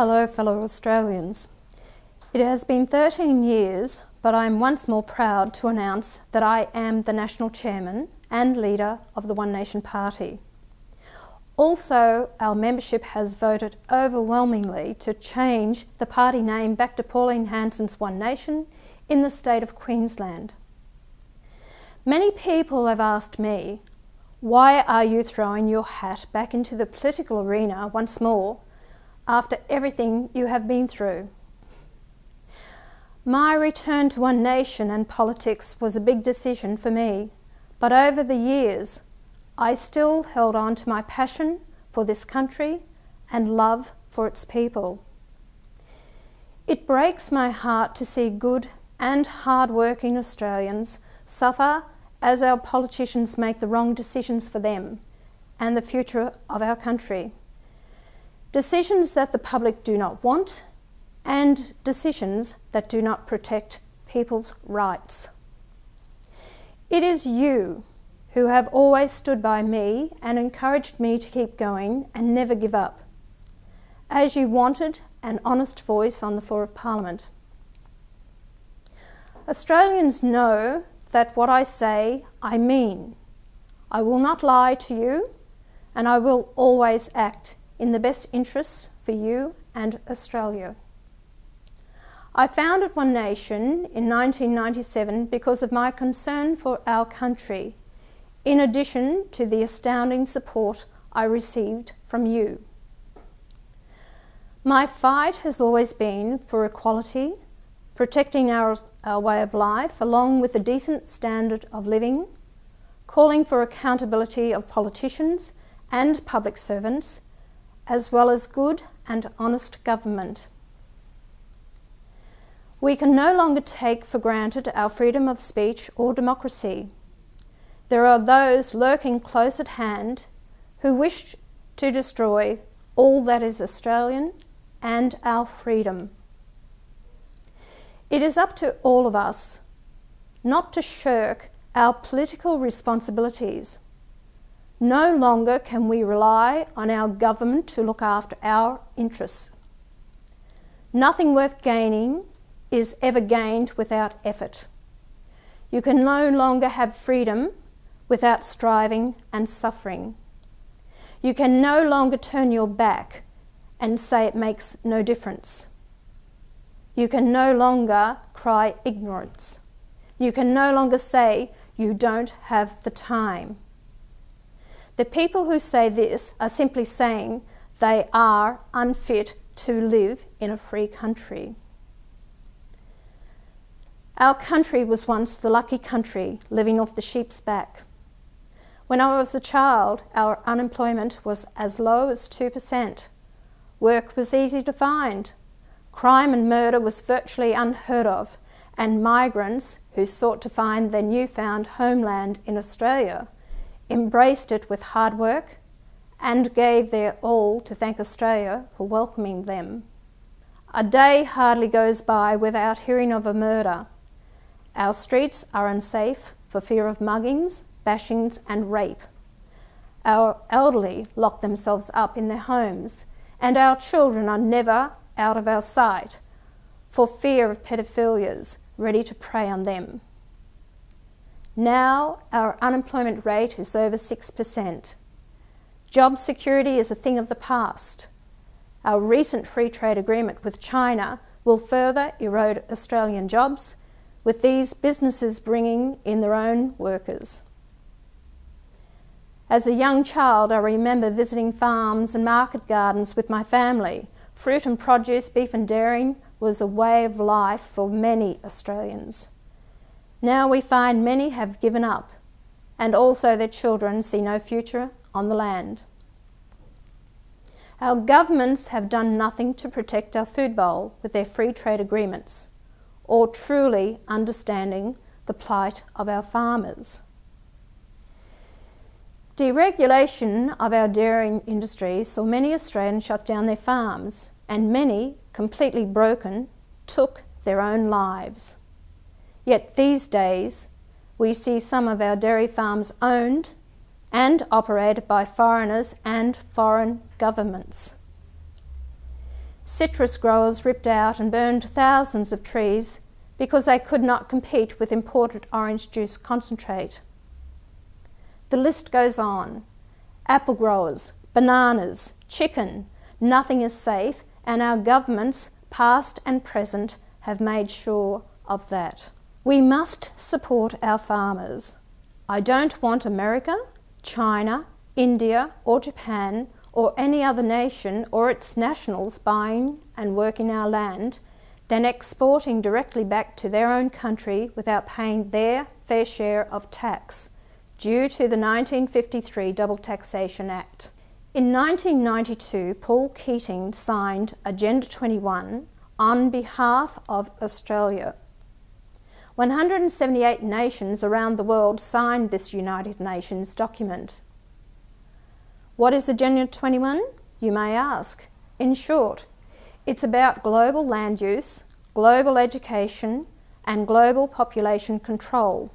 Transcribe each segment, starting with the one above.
Hello, fellow Australians. It has been 13 years, but I am once more proud to announce that I am the National Chairman and leader of the One Nation Party. Also, our membership has voted overwhelmingly to change the party name back to Pauline Hanson's One Nation in the state of Queensland. Many people have asked me, why are you throwing your hat back into the political arena once more after everything you have been through? My return to One Nation and politics was a big decision for me, but over the years I still held on to my passion for this country and love for its people. It breaks my heart to see good and hard-working Australians suffer as our politicians make the wrong decisions for them and the future of our country. Decisions that the public do not want and decisions that do not protect people's rights. It is you who have always stood by me and encouraged me to keep going and never give up, as you wanted an honest voice on the floor of Parliament. Australians know that what I say, I mean. I will not lie to you, and I will always act in the best interests for you and Australia. I founded One Nation in 1997 because of my concern for our country, in addition to the astounding support I received from you. My fight has always been for equality, protecting our way of life along with a decent standard of living, calling for accountability of politicians and public servants, as well as good and honest government. We can no longer take for granted our freedom of speech or democracy. There are those lurking close at hand who wish to destroy all that is Australian and our freedom. It is up to all of us not to shirk our political responsibilities. No longer can we rely on our government to look after our interests. Nothing worth gaining is ever gained without effort. You can no longer have freedom without striving and suffering. You can no longer turn your back and say it makes no difference. You can no longer cry ignorance. You can no longer say you don't have the time. The people who say this are simply saying they are unfit to live in a free country. Our country was once the lucky country, living off the sheep's back. When I was a child, our unemployment was as low as 2%. Work was easy to find. Crime and murder was virtually unheard of, and migrants who sought to find their newfound homeland in Australia embraced it with hard work and gave their all to thank Australia for welcoming them. A day hardly goes by without hearing of a murder. Our streets are unsafe for fear of muggings, bashings and rape. Our elderly lock themselves up in their homes, and our children are never out of our sight for fear of paedophilias ready to prey on them. Now our unemployment rate is over 6%. Job security is a thing of the past. Our recent free trade agreement with China will further erode Australian jobs, with these businesses bringing in their own workers. As a young child, I remember visiting farms and market gardens with my family. Fruit and produce, beef and dairying was a way of life for many Australians. Now we find many have given up, and also their children see no future on the land. Our governments have done nothing to protect our food bowl with their free trade agreements, or truly understanding the plight of our farmers. Deregulation of our dairying industry saw many Australians shut down their farms, and many, completely broken, took their own lives. Yet these days, we see some of our dairy farms owned and operated by foreigners and foreign governments. Citrus growers ripped out and burned thousands of trees because they could not compete with imported orange juice concentrate. The list goes on. Apple growers, bananas, chicken, nothing is safe, and our governments, past and present, have made sure of that. We must support our farmers. I don't want America, China, India or Japan or any other nation or its nationals buying and working our land, then exporting directly back to their own country without paying their fair share of tax, due to the 1953 Double Taxation Act. In 1992, Paul Keating signed Agenda 21 on behalf of Australia. 178 nations around the world signed this United Nations document. What is Agenda 21? You may ask. In short, it's about global land use, global education, and global population control.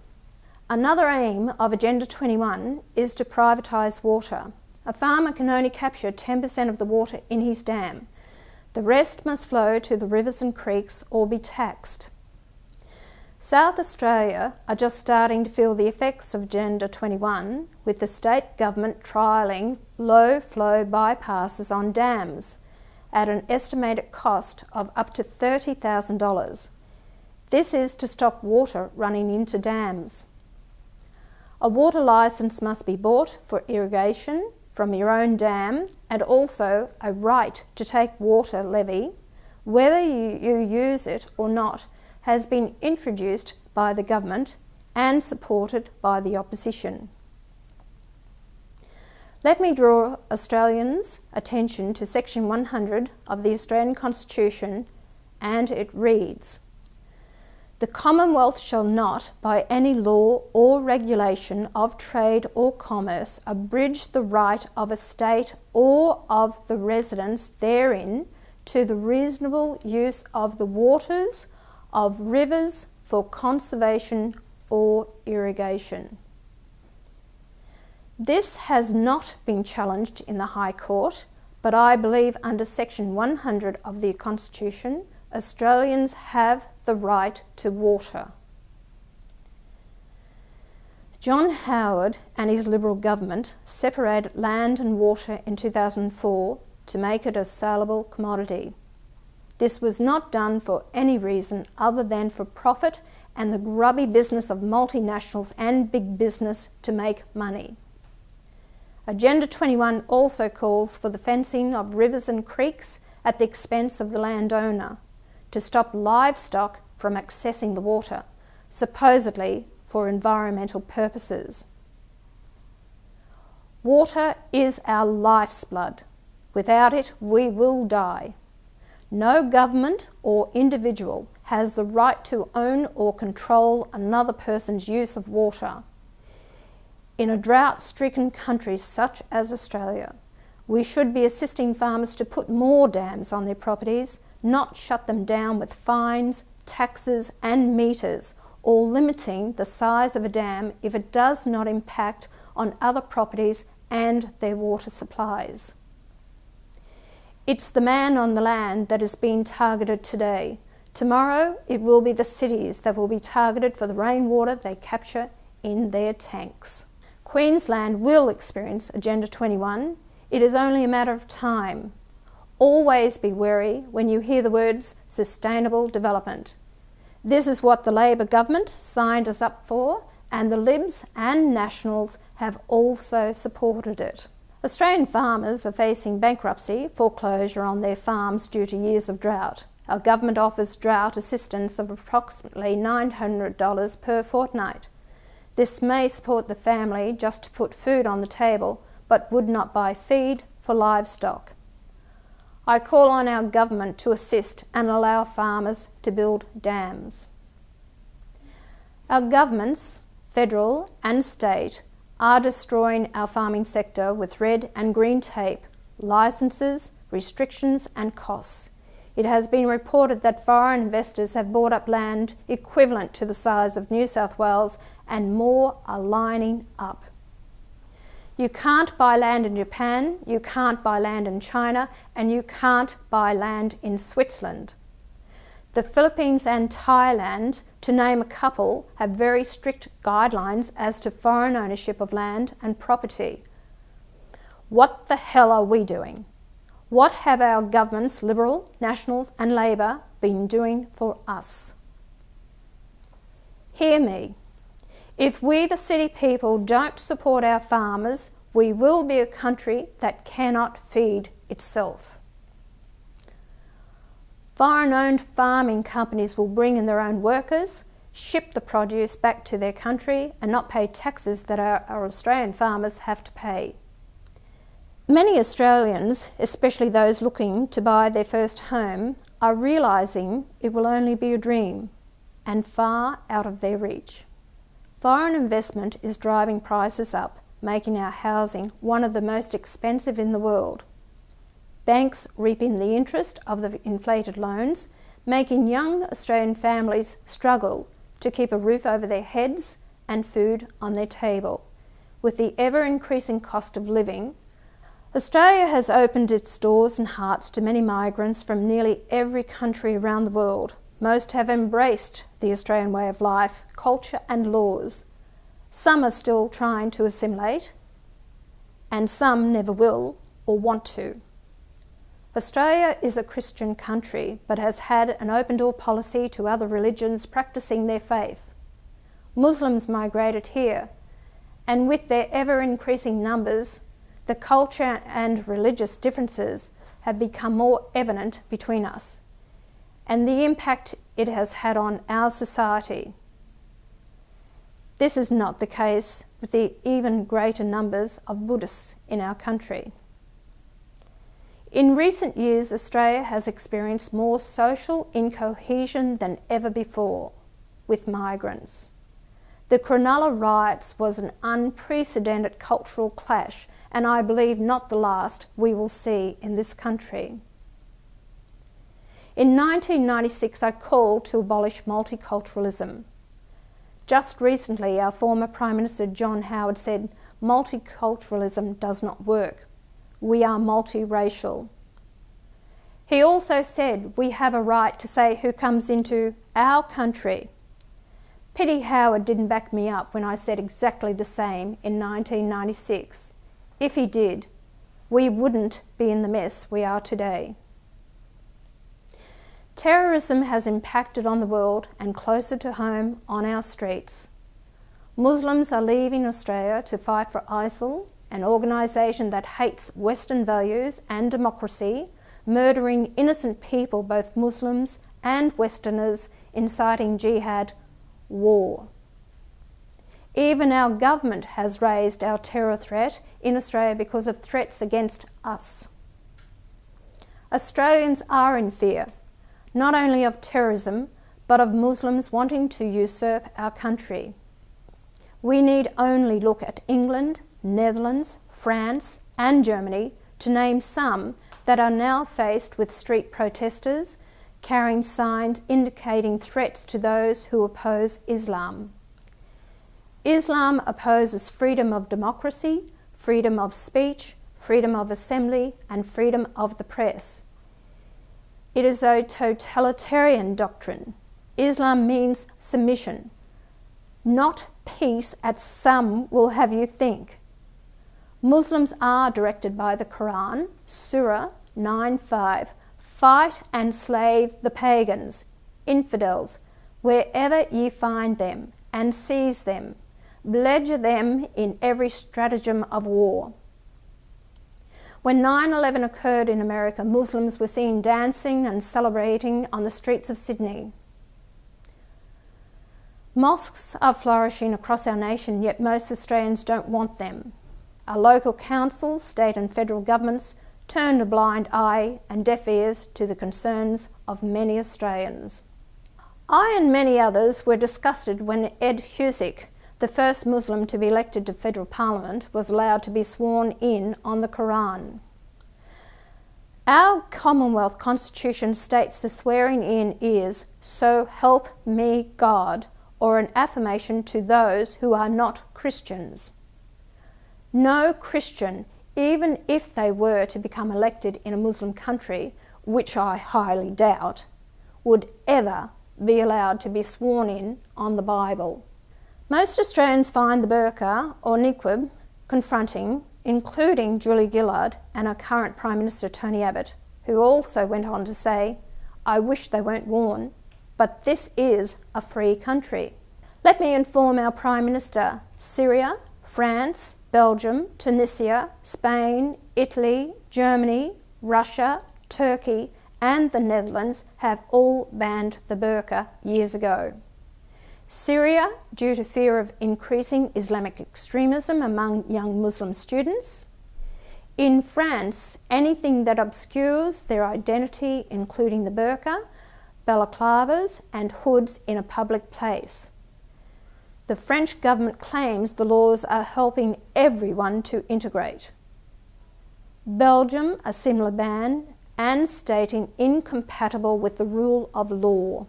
Another aim of Agenda 21 is to privatise water. A farmer can only capture 10% of the water in his dam. The rest must flow to the rivers and creeks or be taxed. South Australia are just starting to feel the effects of Agenda 21, with the state government trialling low-flow bypasses on dams at an estimated cost of up to $30,000. This is to stop water running into dams. A water licence must be bought for irrigation from your own dam, and also a right to take water levy, whether you use it or not, has been introduced by the government and supported by the opposition. Let me draw Australians' attention to Section 100 of the Australian Constitution, and it reads, "The Commonwealth shall not, by any law or regulation of trade or commerce, abridge the right of a state or of the residents therein to the reasonable use of the waters of rivers for conservation or irrigation." This has not been challenged in the High Court, but I believe under Section 100 of the Constitution, Australians have the right to water. John Howard and his Liberal government separated land and water in 2004 to make it a saleable commodity. This was not done for any reason other than for profit and the grubby business of multinationals and big business to make money. Agenda 21 also calls for the fencing of rivers and creeks at the expense of the landowner to stop livestock from accessing the water, supposedly for environmental purposes. Water is our life's blood. Without it, we will die. No government or individual has the right to own or control another person's use of water. In a drought-stricken country such as Australia, we should be assisting farmers to put more dams on their properties, not shut them down with fines, taxes and meters, or limiting the size of a dam if it does not impact on other properties and their water supplies. It's the man on the land that is being targeted today. Tomorrow, it will be the cities that will be targeted for the rainwater they capture in their tanks. Queensland will experience Agenda 21. It is only a matter of time. Always be wary when you hear the words sustainable development. This is what the Labor government signed us up for, and the Libs and Nationals have also supported it. Australian farmers are facing bankruptcy, foreclosure on their farms due to years of drought. Our government offers drought assistance of approximately $900 per fortnight. This may support the family just to put food on the table, but would not buy feed for livestock. I call on our government to assist and allow farmers to build dams. Our governments, federal and state, are destroying our farming sector with red and green tape, licences, restrictions and costs. It has been reported that foreign investors have bought up land equivalent to the size of New South Wales, and more are lining up. You can't buy land in Japan, you can't buy land in China, and you can't buy land in Switzerland. The Philippines and Thailand, to name a couple, have very strict guidelines as to foreign ownership of land and property. What the hell are we doing? What have our governments, Liberal, Nationals and Labor, been doing for us? Hear me. If we, the city people, don't support our farmers, we will be a country that cannot feed itself. Foreign-owned farming companies will bring in their own workers, ship the produce back to their country and not pay taxes that our Australian farmers have to pay. Many Australians, especially those looking to buy their first home, are realising it will only be a dream and far out of their reach. Foreign investment is driving prices up, making our housing one of the most expensive in the world. Banks reaping the interest of the inflated loans, making young Australian families struggle to keep a roof over their heads and food on their table. With the ever-increasing cost of living, Australia has opened its doors and hearts to many migrants from nearly every country around the world. Most have embraced the Australian way of life, culture and laws. Some are still trying to assimilate, and some never will or want to. Australia is a Christian country, but has had an open-door policy to other religions practicing their faith. Muslims migrated here, and with their ever-increasing numbers, the culture and religious differences have become more evident between us, and the impact it has had on our society. This is not the case with the even greater numbers of Buddhists in our country. In recent years, Australia has experienced more social incohesion than ever before with migrants. The Cronulla riots was an unprecedented cultural clash, and I believe not the last we will see in this country. In 1996, I called to abolish multiculturalism. Just recently, our former Prime Minister John Howard said, "Multiculturalism does not work. We are multiracial." He also said we have a right to say who comes into our country. Pity Howard didn't back me up when I said exactly the same in 1996. If he did, we wouldn't be in the mess we are today. Terrorism has impacted on the world and closer to home on our streets. Muslims are leaving Australia to fight for ISIL, an organisation that hates Western values and democracy, murdering innocent people, both Muslims and Westerners, inciting jihad, war. Even our government has raised our terror threat in Australia because of threats against us. Australians are in fear, not only of terrorism, but of Muslims wanting to usurp our country. We need only look at England, Netherlands, France and Germany, to name some, that are now faced with street protesters carrying signs indicating threats to those who oppose Islam. Islam opposes freedom of democracy, freedom of speech, freedom of assembly and freedom of the press. It is a totalitarian doctrine. Islam means submission, not peace as some will have you think. Muslims are directed by the Quran, Surah 9:5, fight and slay the pagans, infidels, wherever ye find them, and seize them, belabor them in every stratagem of war. When 9/11 occurred in America, Muslims were seen dancing and celebrating on the streets of Sydney. Mosques are flourishing across our nation, yet most Australians don't want them. Our local councils, state and federal governments turn a blind eye and deaf ears to the concerns of many Australians. I and many others were disgusted when Ed Husic, the first Muslim to be elected to federal parliament, was allowed to be sworn in on the Quran. Our Commonwealth Constitution states the swearing in is, "So help me God," or an affirmation to those who are not Christians. No Christian, even if they were to become elected in a Muslim country, which I highly doubt, would ever be allowed to be sworn in on the Bible. Most Australians find the burqa or niqab confronting, including Julie Gillard and our current Prime Minister Tony Abbott, who also went on to say, "I wish they weren't worn, but this is a free country." Let me inform our Prime Minister, Syria, France, Belgium, Tunisia, Spain, Italy, Germany, Russia, Turkey and the Netherlands have all banned the burqa years ago. Syria, due to fear of increasing Islamic extremism among young Muslim students. In France, anything that obscures their identity, including the burqa, balaclavas and hoods in a public place. The French government claims the laws are helping everyone to integrate. Belgium, a similar ban, and stating incompatible with the rule of law.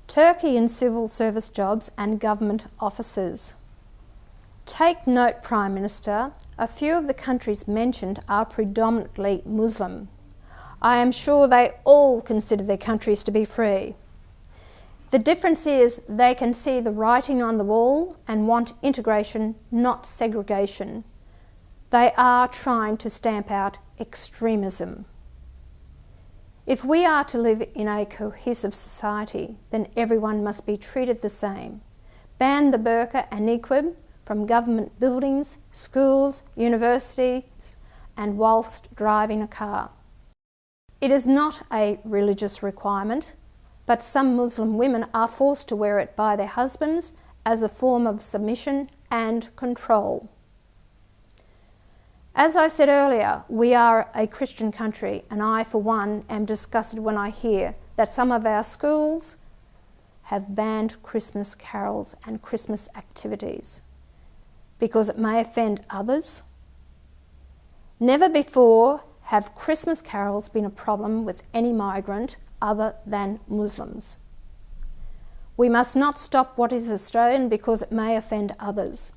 Turkey in civil service jobs and government offices. Take note, Prime Minister, a few of the countries mentioned are predominantly Muslim. I am sure they all consider their countries to be free. The difference is they can see the writing on the wall and want integration, not segregation. They are trying to stamp out extremism. If we are to live in a cohesive society, then everyone must be treated the same. Ban the burqa and niqab from government buildings, schools, universities, and whilst driving a car. It is not a religious requirement, but some Muslim women are forced to wear it by their husbands as a form of submission and control. As I said earlier, we are a Christian country, and I, for one, am disgusted when I hear that some of our schools have banned Christmas carols and Christmas activities because it may offend others. Never before have Christmas carols been a problem with any migrant other than Muslims. We must not stop what is Australian because it may offend others.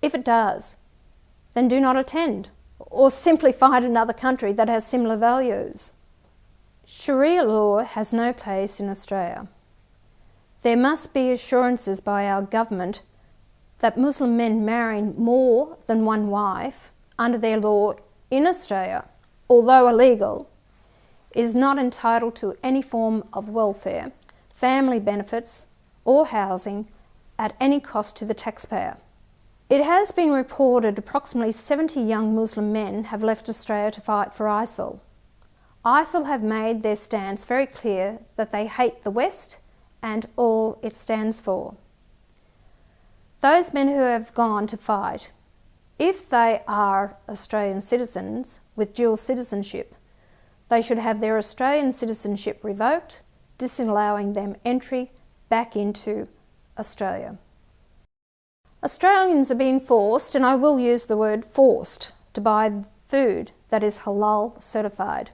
If it does, then do not attend, or simply find another country that has similar values. Sharia law has no place in Australia. There must be assurances by our government that Muslim men marrying more than one wife under their law in Australia, although illegal, is not entitled to any form of welfare, family benefits or housing at any cost to the taxpayer. It has been reported approximately 70 young Muslim men have left Australia to fight for ISIL. ISIL have made their stance very clear that they hate the West and all it stands for. Those men who have gone to fight, if they are Australian citizens with dual citizenship, they should have their Australian citizenship revoked, disallowing them entry back into Australia. Australians are being forced, and I will use the word forced, to buy food that is halal certified.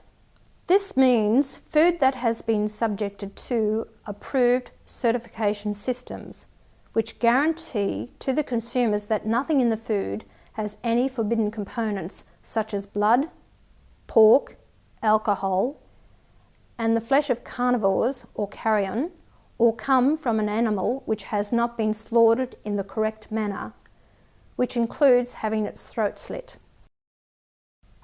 This means food that has been subjected to approved certification systems, which guarantee to the consumers that nothing in the food has any forbidden components such as blood, pork, alcohol, and the flesh of carnivores or carrion, or come from an animal which has not been slaughtered in the correct manner, which includes having its throat slit.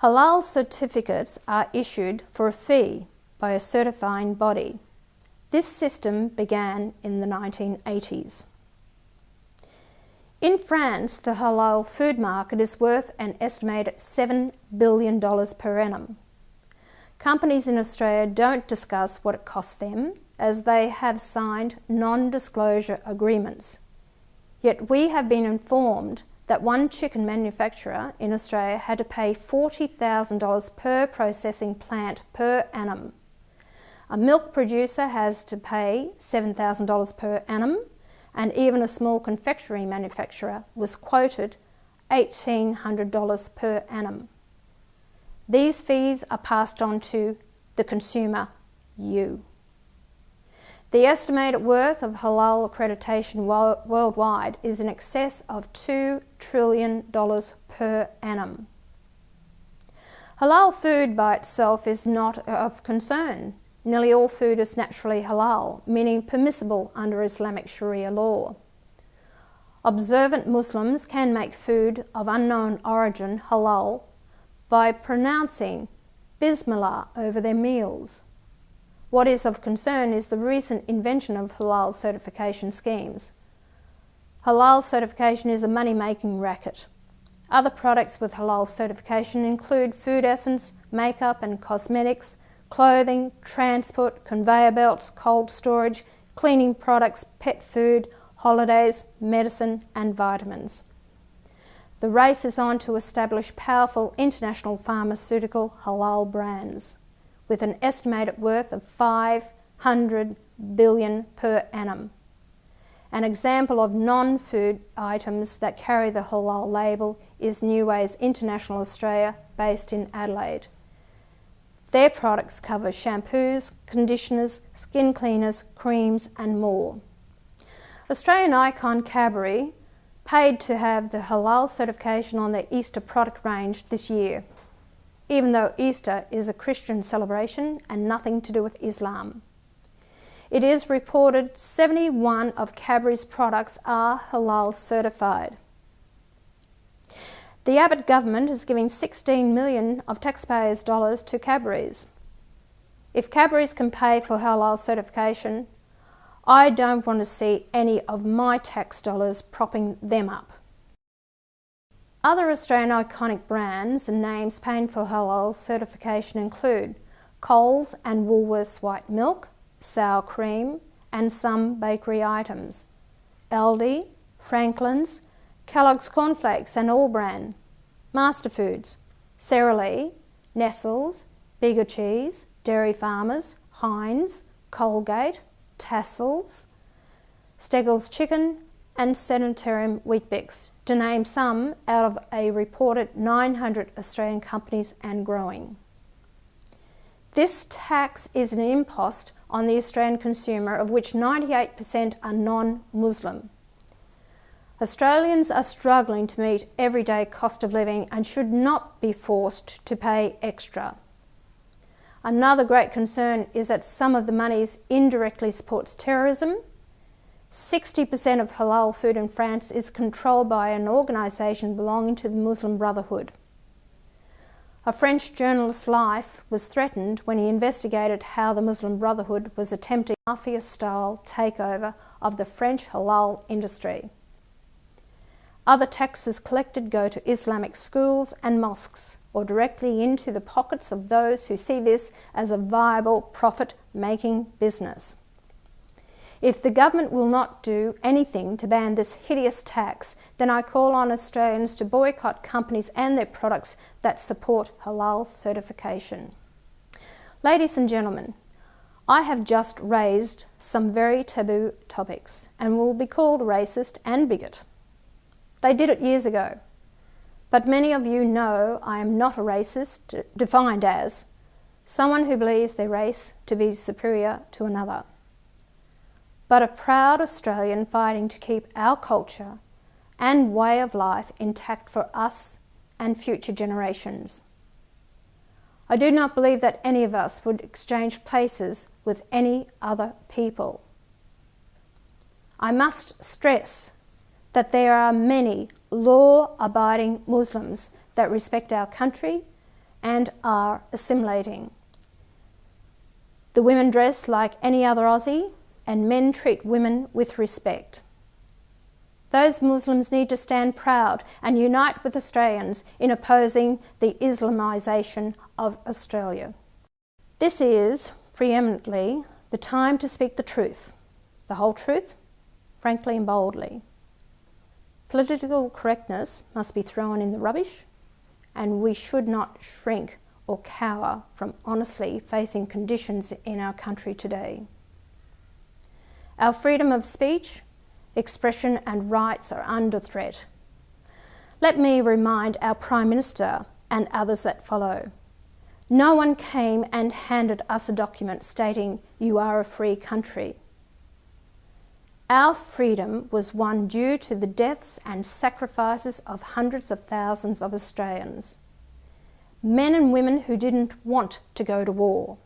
Halal certificates are issued for a fee by a certifying body. This system began in the 1980s. In France, the halal food market is worth an estimated $7 billion per annum. Companies in Australia don't discuss what it costs them, as they have signed non-disclosure agreements. Yet we have been informed that one chicken manufacturer in Australia had to pay $40,000 per processing plant per annum. A milk producer has to pay $7,000 per annum, and even a small confectionery manufacturer was quoted $1,800 per annum. These fees are passed on to the consumer, you. The estimated worth of halal accreditation worldwide is in excess of $2 trillion per annum. Halal food by itself is not of concern. Nearly all food is naturally halal, meaning permissible under Islamic Sharia law. Observant Muslims can make food of unknown origin halal by pronouncing Bismillah over their meals. What is of concern is the recent invention of halal certification schemes. Halal certification is a money-making racket. Other products with halal certification include food essence, makeup and cosmetics, clothing, transport, conveyor belts, cold storage, cleaning products, pet food, holidays, medicine and vitamins. The race is on to establish powerful international pharmaceutical halal brands with an estimated worth of $500 billion per annum. An example of non-food items that carry the halal label is Newways International Australia, based in Adelaide. Their products cover shampoos, conditioners, skin cleaners, creams and more. Australian icon Cadbury paid to have the halal certification on their Easter product range this year, even though Easter is a Christian celebration and nothing to do with Islam. It is reported 71 of Cadbury's products are halal certified. The Abbott government is giving $16 million of taxpayers' dollars to Cadbury's. If Cadbury's can pay for halal certification, I don't want to see any of my tax dollars propping them up. Other Australian iconic brands and names paying for halal certification include Coles and Woolworths white milk, sour cream and some bakery items, Aldi, Franklin's, Kellogg's cornflakes and All-Bran, Masterfoods, Sara Lee, Nestle's, Bigger Cheese, Dairy Farmers, Heinz, Colgate, Tassels, Steggles Chicken and Sanitarium Weet-Bix, to name some out of a reported 900 Australian companies and growing. This tax is an impost on the Australian consumer, of which 98% are non-Muslim. Australians are struggling to meet everyday cost of living and should not be forced to pay extra. Another great concern is that some of the monies indirectly supports terrorism. 60% of halal food in France is controlled by an organisation belonging to the Muslim Brotherhood. A French journalist's life was threatened when he investigated how the Muslim Brotherhood was attempting a mafia-style takeover of the French halal industry. Other taxes collected go to Islamic schools and mosques, or directly into the pockets of those who see this as a viable profit-making business. If the government will not do anything to ban this hideous tax, then I call on Australians to boycott companies and their products that support halal certification. Ladies and gentlemen, I have just raised some very taboo topics and will be called racist and bigot. They did it years ago, but many of you know I am not a racist, defined as someone who believes their race to be superior to another, but a proud Australian fighting to keep our culture and way of life intact for us and future generations. I do not believe that any of us would exchange places with any other people. I must stress that there are many law-abiding Muslims that respect our country and are assimilating. The women dress like any other Aussie, and men treat women with respect. Those Muslims need to stand proud and unite with Australians in opposing the Islamisation of Australia. This is, preeminently, the time to speak the truth, the whole truth, frankly and boldly. Political correctness must be thrown in the rubbish, and we should not shrink or cower from honestly facing conditions in our country today. Our freedom of speech, expression and rights are under threat. Let me remind our Prime Minister and others that follow. No one came and handed us a document stating you are a free country. Our freedom was won due to the deaths and sacrifices of hundreds of thousands of Australians. Men and women who didn't want to go to war.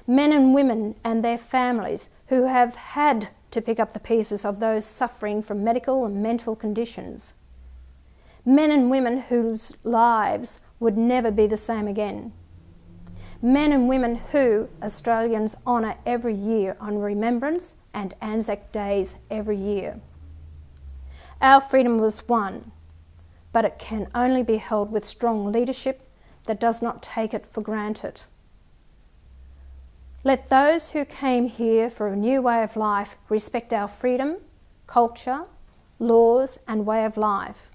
Men and women and their families who have had to pick up the pieces of those suffering from medical and mental conditions. Men and women whose lives would never be the same again. Men and women who Australians honour every year on Remembrance and Anzac Days every year. Our freedom was won, but it can only be held with strong leadership that does not take it for granted. Let those who came here for a new way of life respect our freedom, culture, laws and way of life.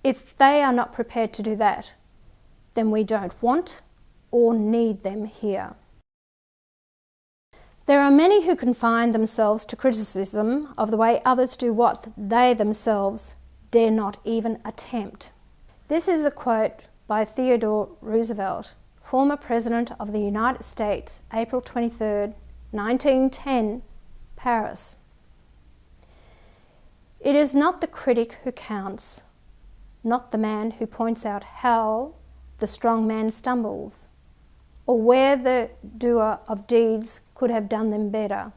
If they are not prepared to do that, then we don't want or need them here. There are many who confine themselves to criticism of the way others do what they themselves dare not even attempt. This is a quote by Theodore Roosevelt, former President of the United States, April 23, 1910, Paris. It is not the critic who counts, not the man who points out how the strong man stumbles, or where the doer of deeds could have done them better.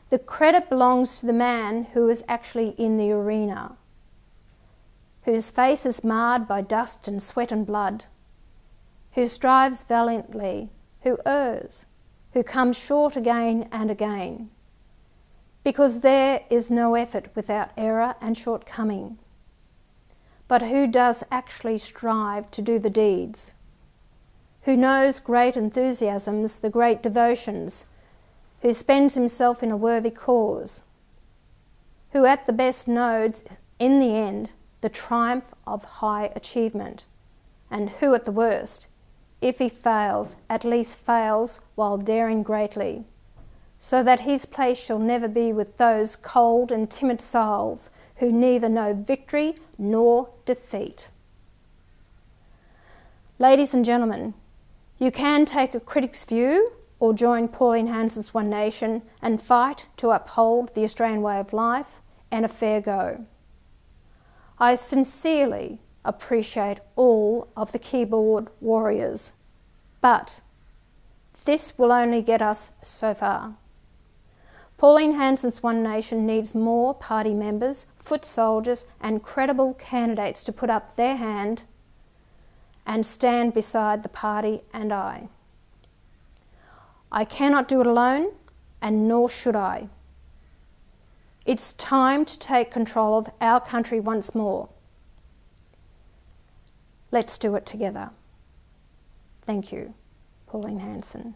The credit belongs to the man who is actually in the arena, whose face is marred by dust and sweat and blood, who strives valiantly, who errs, who comes short again and again, because there is no effort without error and shortcoming, but who does actually strive to do the deeds, who knows great enthusiasms, the great devotions, who spends himself in a worthy cause, who at the best knows, in the end, the triumph of high achievement, and who at the worst, if he fails, at least fails while daring greatly, so that his place shall never be with those cold and timid souls who neither know victory nor defeat. Ladies and gentlemen, you can take a critic's view or join Pauline Hanson's One Nation and fight to uphold the Australian way of life and a fair go. I sincerely appreciate all of the keyboard warriors, but this will only get us so far. Pauline Hanson's One Nation needs more party members, foot soldiers and credible candidates to put up their hand and stand beside the party and I. I cannot do it alone, and nor should I. It's time to take control of our country once more. Let's do it together. Thank you, Pauline Hanson.